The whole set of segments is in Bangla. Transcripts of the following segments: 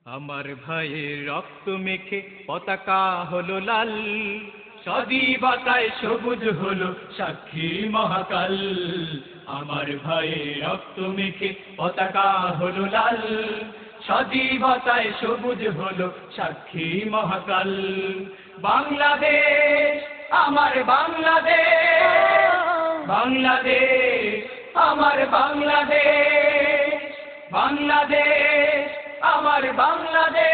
আমার ভাইয়ের রক্ত মেখে পতাকা হলো লাল, স্বাধীনতায় সবুজ হলো সাক্ষী মহাকাল। আমার ভাইয়ের রক্ত মেখে পতাকা হলো লাল, স্বাধীনতায় সবুজ হলো সাক্ষী মহাকাল। বাংলাদেশ আমার বাংলাদেশ, বাংলাদেশ আমার বাংলাদেশ, বাংলাদেশ আমার বাংলাদেশ,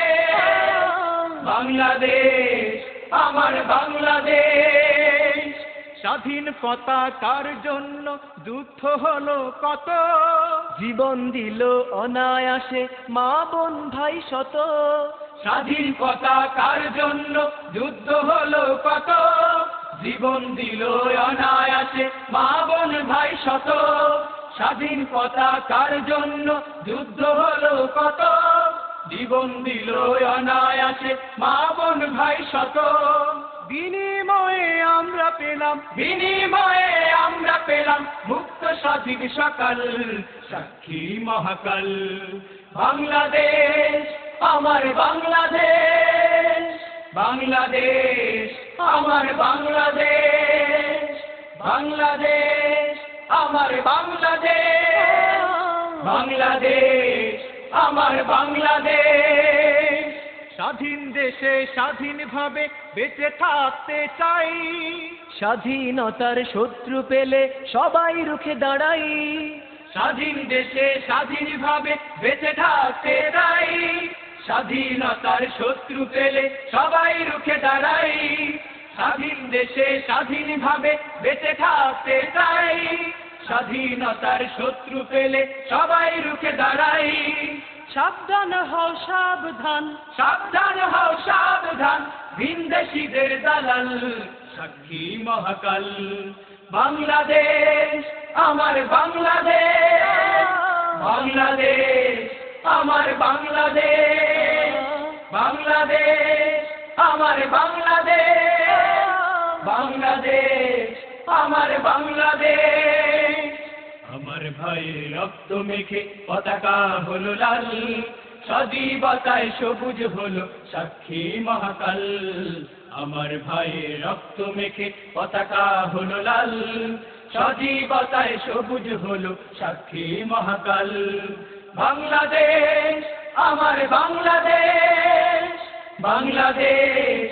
বাংলাদেশ আমার বাংলাদেশ। স্বাধীন পতাকার জন্য যুদ্ধ হলো কত, জীবন দিল অনায়াসে মা বোন ভাই শত। স্বাধীন পতাকার জন্য যুদ্ধ হলো কত, জীবন দিল অনায়াসে মা বোন ভাই শত। স্বাধীন পতাকার জন্য যুদ্ধ হলো কত, জীবন দিল অনায়াসে মা বোন ভাই শত। বিনিময়ে আমরা পেলাম, বিনিময়ে আমরা পেলাম মুক্ত স্বাধীন সকাল, সাক্ষী মহাকাল। বাংলাদেশ আমার বাংলাদেশ, বাংলাদেশ আমার বাংলাদেশ, বাংলাদেশ আমার বাংলাদেশ, বাংলাদেশ আমার বাংলাদেশ। স্বাধীন দেশে স্বাধীনভাবে বেঁচে থাকতে চাই, স্বাধীনতার শত্রু পেলে সবাই রুখে দাঁড়াই। স্বাধীন দেশে স্বাধীনভাবে বেঁচে থাকতে চাই, স্বাধীনতার শত্রু পেলে সবাই রুখে দাঁড়াই। স্বাধীন দেশে স্বাধীনভাবে বেঁচে থাকতে চাই, স্বাধীনতার শত্রু পেলে সবাই রুখে দাঁড়াই। সাবধান হও সাবধান, সাবধান হও সাবধান ভিনদেশীদের দালাল, সাক্ষী মহাকাল। বাংলাদেশ আমার বাংলাদেশ, বাংলাদেশ আমার বাংলাদেশ, বাংলাদেশ আমার বাংলাদেশ, বাংলাদেশ আমার বাংলাদেশ। আমার ভাইয়ের রক্ত মেখে পতাকা হলো লাল, স্বাধীনতায় সবুজ হলো সাক্ষী মহাকাল। আমার ভাইয়ের রক্ত মেখে পতাকা হলো লাল, স্বাধীনতায় সবুজ হলো সাক্ষী মহাকাল। বাংলাদেশ আমার বাংলাদেশ, বাংলাদেশ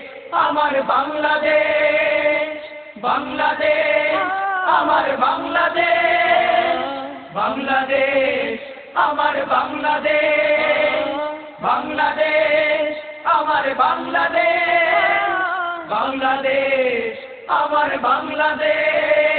আমার বাংলাদেশ, বাংলাদেশ আমার বাংলাদেশ, বাংলাদেশ আমার বাংলাদেশ, বাংলাদেশ আমার বাংলাদেশ, বাংলাদেশ আমার বাংলাদেশ।